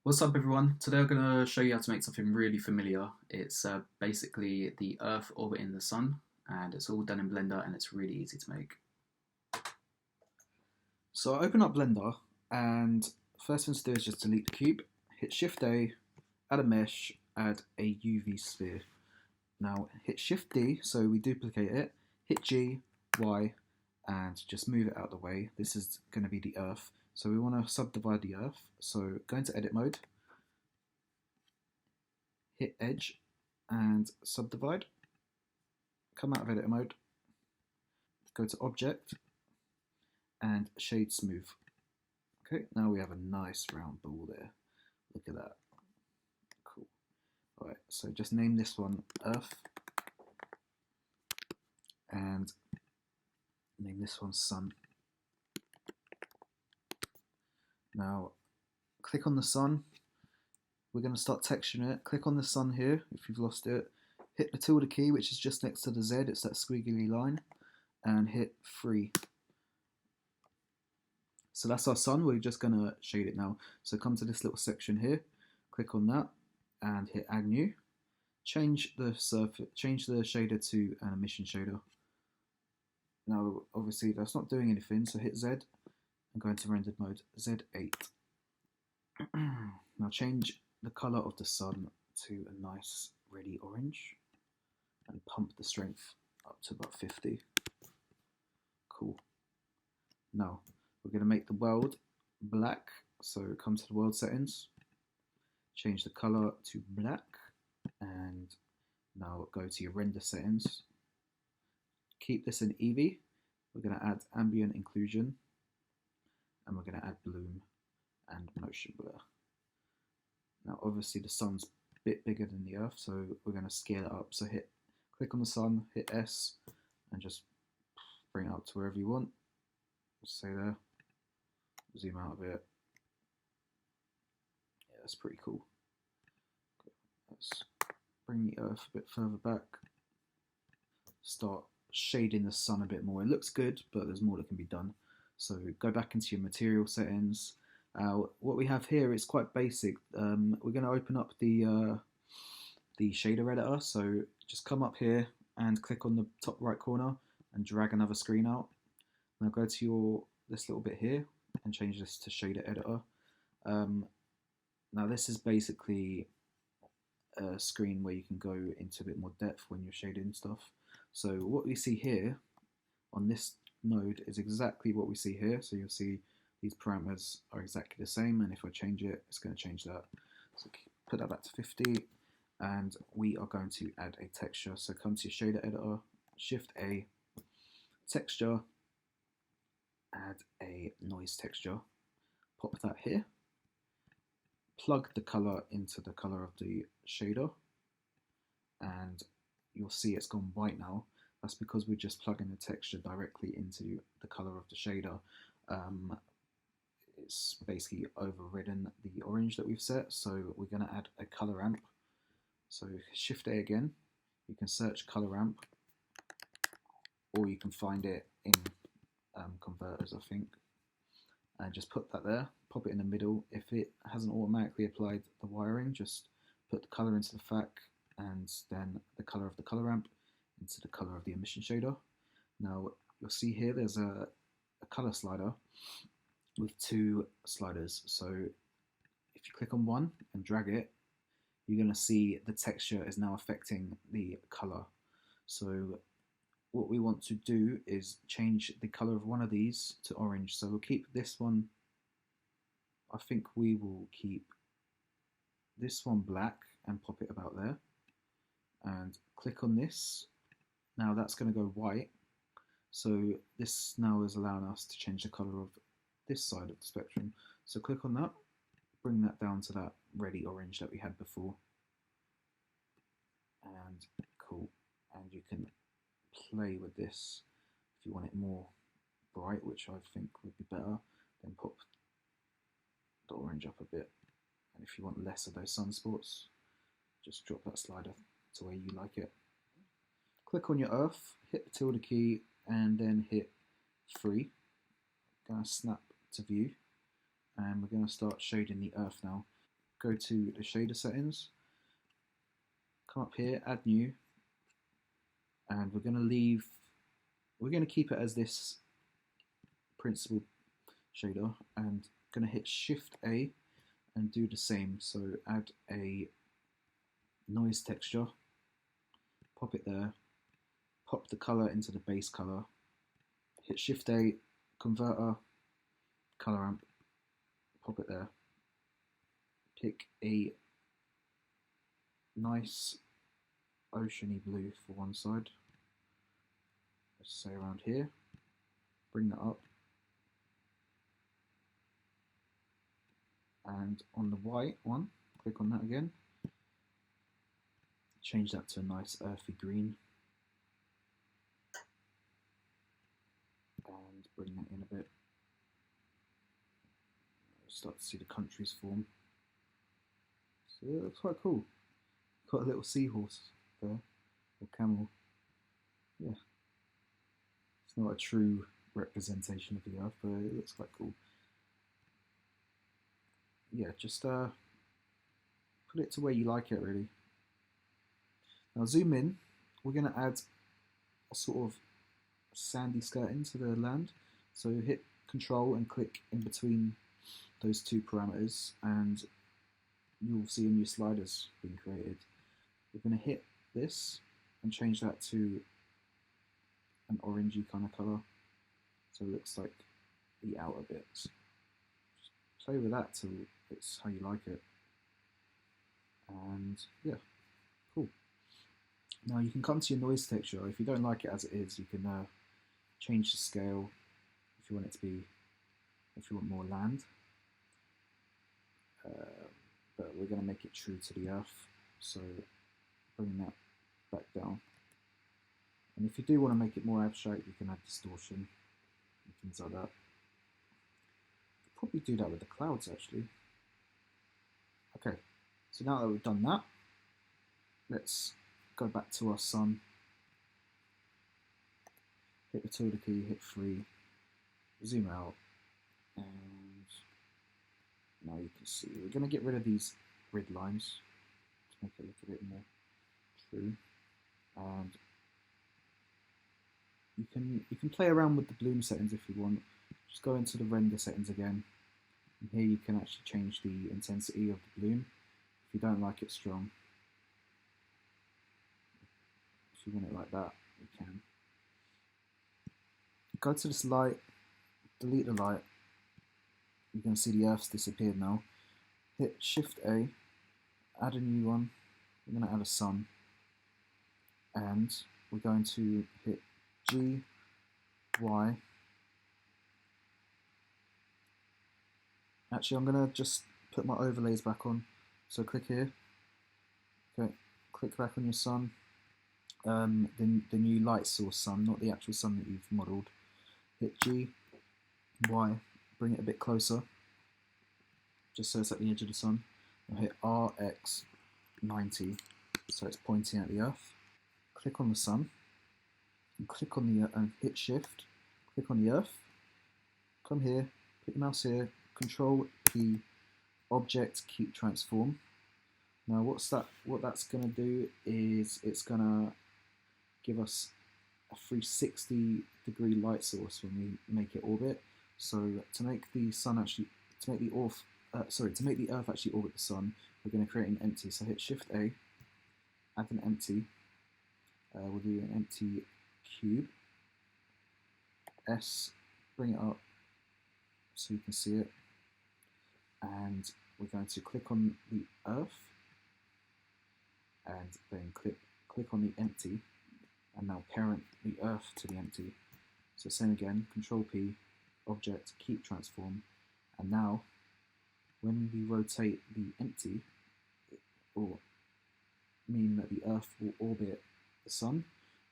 What's up everyone? Today I'm going to show you how to make something really familiar. It's basically the Earth orbiting the Sun, and it's all done in Blender and it's really easy to make. So I open up Blender, and first thing to do is just delete the cube, hit Shift A, add a mesh, add a UV sphere. Now hit Shift D so we duplicate it, hit G, Y, and just move it out of the way. This is going to be the Earth. So we want to subdivide the Earth. So go into edit mode, hit edge and subdivide, come out of edit mode, go to object and shade smooth. Okay, now we have a nice round ball there. Look at that. Cool. Alright, so just name this one Earth and name this one Sun. Now click on the Sun. We're going to start texturing it. Click on the Sun here if you've lost it. Hit the tilde key, which is just next to the Z, it's that squiggly line, and hit 3. So that's our Sun. We're just going to shade it now. So come to this little section here, click on that and hit add new. Change the shader to an emission shader. Now obviously that's not doing anything, so hit Z and go into rendered mode, Z8. Now change the color of the Sun to a nice reddy orange and pump the strength up to about 50. Cool. Now we're going to make the world black, so come to the world settings, change the color to black, and now go to your render settings. Keep this in Eevee. We're going to add ambient inclusion, and we're going to add bloom and motion blur. Now obviously the Sun's a bit bigger than the Earth, so we're going to scale it up. So click on the Sun, hit S, and just bring it up to wherever you want. Say there. Zoom out a bit. Yeah, that's pretty cool. Okay, let's bring the Earth a bit further back. Start shading the Sun a bit more. It looks good, but there's more that can be done. So go back into your material settings. What we have here is quite basic. We're going to open up the shader editor. So just come up here and click on the top right corner and drag another screen out. Now go to this little bit here and change this to shader editor. Now this is basically a screen where you can go into a bit more depth when you're shading stuff. So what we see here on this node is exactly what we see here. So you'll see these parameters are exactly the same, and if I change it, it's going to change that. So put that back to 50, and we are going to add a texture. So come to your shader editor, Shift A, texture, add a noise texture, pop that here, plug the color into the color of the shader, and you'll see it's gone white now. That's because we're just plugging the texture directly into the color of the shader. It's basically overridden the orange that we've set, so we're going to add a color ramp. So Shift A again, you can search color ramp, or you can find it in converters, I think, and just put that there, pop it in the middle. If it hasn't automatically applied the wiring, just put the color into the FAC and then the color of the color ramp into the color of the emission shader. Now you'll see here there's a color slider with 2 sliders. So if you click on one and drag it, you're going to see the texture is now affecting the color. So what we want to do is change the color of one of these to orange. So we'll keep this one, I think we will keep this one black and pop it about there, and click on this. Now that's going to go white. So this now is allowing us to change the color of this side of the spectrum. So click on that, bring that down to that reddy orange that we had before, and cool. And you can play with this if you want it more bright, which I think would be better. Then pop the orange up a bit, and if you want less of those sunspots, just drop that slider to where you like it. Click on your Earth, hit the tilde key, and then hit 3. going to snap to view, and we're going to start shading the earth now. Go to the shader settings, come up here, add new, and we're going to keep it as this principal shader, and going to hit Shift A and do the same. So add a noise texture, pop it there, pop the color into the base color, hit Shift A, converter, color amp, pop it there, pick a nice oceany blue for one side, let's say around here, bring that up, and on the white one, click on that again, change that to a nice earthy green, and bring that in a bit. Start to see the countries form. So yeah, it looks quite cool. Got a little seahorse there, or camel. Yeah, it's not a true representation of the Earth, but it looks quite cool. Yeah, just put it to where you like it, really. Now zoom in. We're going to add a sort of sandy skirting to the land. So hit Control and click in between those two parameters, and you'll see a new slider's being created. We're going to hit this and change that to an orangey kind of colour, so it looks like the outer bits. Just play with that till it's how you like it. And yeah, cool. Now you can come to your noise texture. If you don't like it as it is, you can change the scale if you want it to be, if you want more land. But we're going to make it true to the earth, so bring that back down. And if you do want to make it more abstract, you can add distortion and things like that. Could probably do that with the clouds, actually. Okay, so now that we've done that, let's go back to our sun. Hit the tilde key, hit 3, zoom out, and now you can see we're going to get rid of these grid lines to make it look a bit more true. And you can play around with the bloom settings if you want. Just go into the render settings again, and here you can actually change the intensity of the bloom if you don't like it strong. If you want it like that, you can. Go to this light, delete the light. You can see the Earth's disappeared now. Hit Shift A, add a new one. We're going to add a sun, and we're going to hit G, Y. Actually, I'm going to just put my overlays back on. So click here. Okay, click back on your sun. The new light source sun, not the actual sun that you've modelled. Hit G, Y, bring it a bit closer, just so it's at the edge of the sun. I'll hit RX 90, so it's pointing at the Earth. Click on the sun, and click on the and hit Shift. Click on the Earth. Come here, put your mouse here. Control P, Object, Keep Transform. Now, what that's going to do is it's going to give us a 360-degree light source when we make it orbit. So to make the sun actually, to make the Earth actually orbit the sun, we're going to create an empty. So hit Shift A, add an empty. We'll do an empty cube. S, bring it up so you can see it. And we're going to click on the Earth, and then click on the empty, and now parent the Earth to the empty. So same again, Control P, Object, Keep Transform, and now when we rotate the empty, it will mean that the Earth will orbit the sun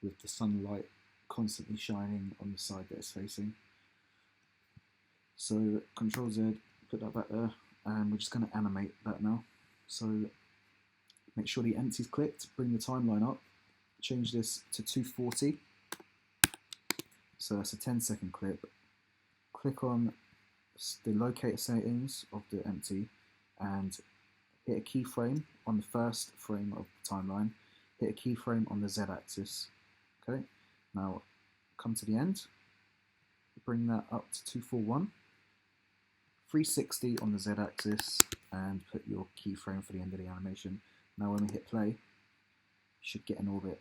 with the sunlight constantly shining on the side that it's facing. So Control Z, put that back there, and we're just going to animate that now. So make sure the empty's clicked, bring the timeline up, change this to 240. So that's a 10-second clip. click on the locator settings of the empty and hit a keyframe on the first frame of the timeline, hit a keyframe on the z-axis. Okay, now come to the end, bring that up to 241, 360 on the z-axis, and put your keyframe for the end of the animation. Now when we hit play, you should get an orbit.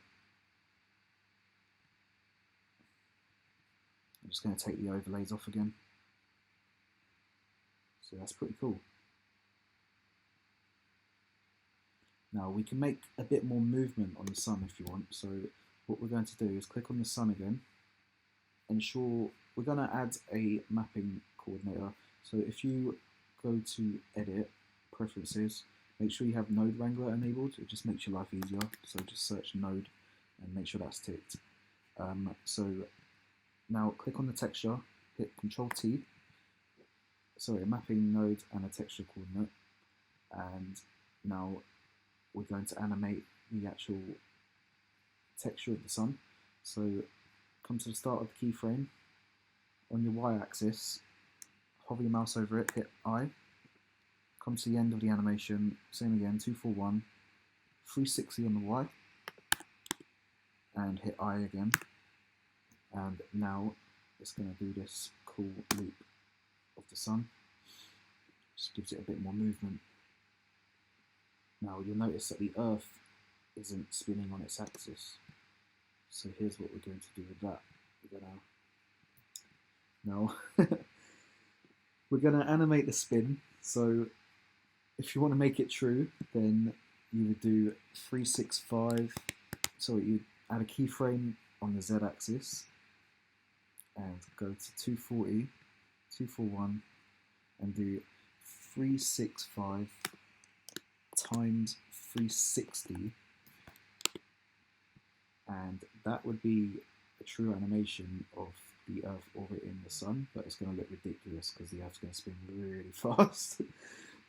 I'm just going to take the overlays off again. So that's pretty cool. Now we can make a bit more movement on the sun if you want. So what we're going to do is click on the sun again. Ensure we're going to add a mapping coordinator. So if you go to edit, preferences, make sure you have node wrangler enabled. It just makes your life easier. So just search node and make sure that's ticked. So now click on the texture, hit Control T. Sorry, a mapping node and a texture coordinate. And now we're going to animate the actual texture of the sun. So come to the start of the keyframe. On your y-axis, hover your mouse over it, hit I. Come to the end of the animation, same again, 241, 360 on the y, and hit I again. And now it's going to do this cool loop of the sun. Just gives it a bit more movement. Now you'll notice that the Earth isn't spinning on its axis. So here's what we're going to do with that. We're going to animate the spin. So if you want to make it true, then you would do 365. So you add a keyframe on the z-axis and go to 240, 241, and do 365 times 360, and that would be a true animation of the Earth orbiting the sun, but it's going to look ridiculous because the Earth's going to spin really fast.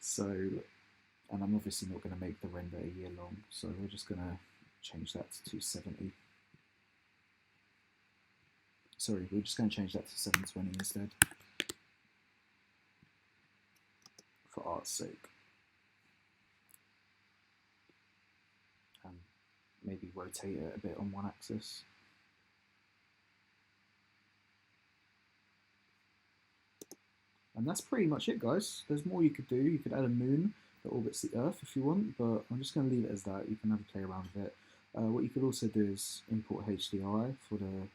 So, and I'm obviously not going to make the render a year long, so we're just going to change that to 270. Sorry, we're just going to change that to 720 instead, for art's sake. And maybe rotate it a bit on one axis. And that's pretty much it, guys. There's more you could do. You could add a moon that orbits the Earth if you want, but I'm just going to leave it as that. You can have a play around with it. What you could also do is import HDRI for the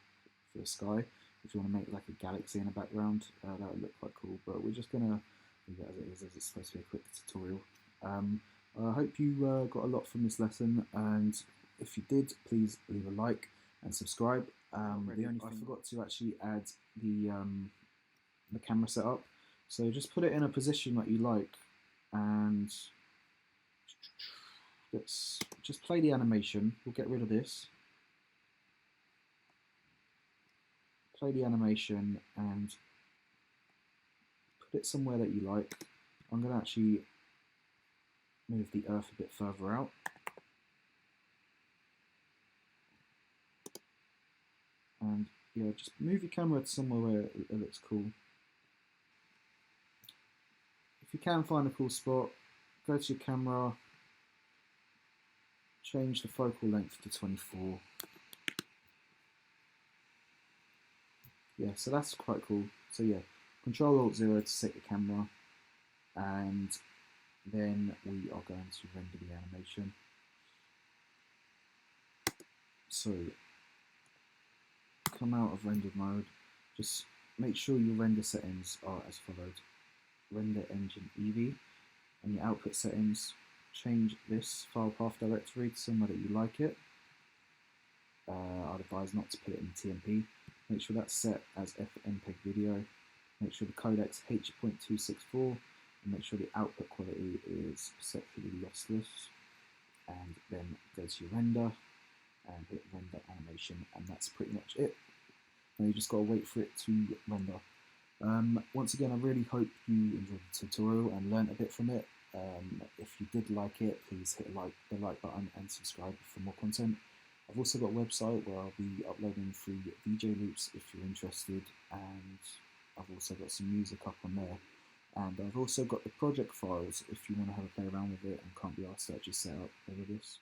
sky. If you want to make like a galaxy in the background, that would look quite cool. But we're just going to leave it as it is, as it's supposed to be a quick tutorial. I hope you got a lot from this lesson, and if you did, please leave a like and subscribe. I forgot to actually add the camera setup. So just put it in a position that you like, and let's just play the animation. We'll get rid of this. Play the animation and put it somewhere that you like. I'm going to actually move the Earth a bit further out. And yeah, just move your camera to somewhere where it looks cool. If you can find a cool spot, go to your camera, change the focal length to 24. Yeah, so that's quite cool. So yeah, Control-Alt-0 to set your camera, and then we are going to render the animation. So come out of rendered mode, just make sure your render settings are as followed. Render engine EV, and your output settings, change this file path directory to somewhere that you like it. I'd advise not to put it in TMP. Make sure that's set as FMPEG video. Make sure the codec's H.264, and make sure the output quality is perceptually lossless. And then go to your render and hit render animation, and that's pretty much it. Now you just got to wait for it to render. Once again, I really hope you enjoyed the tutorial and learned a bit from it. If you did like it, please hit the like button and subscribe for more content. I've also got a website where I'll be uploading free VJ loops if you're interested, and I've also got some music up on there. And I've also got the project files if you want to have a play around with it and can't be asked to actually set up all of this.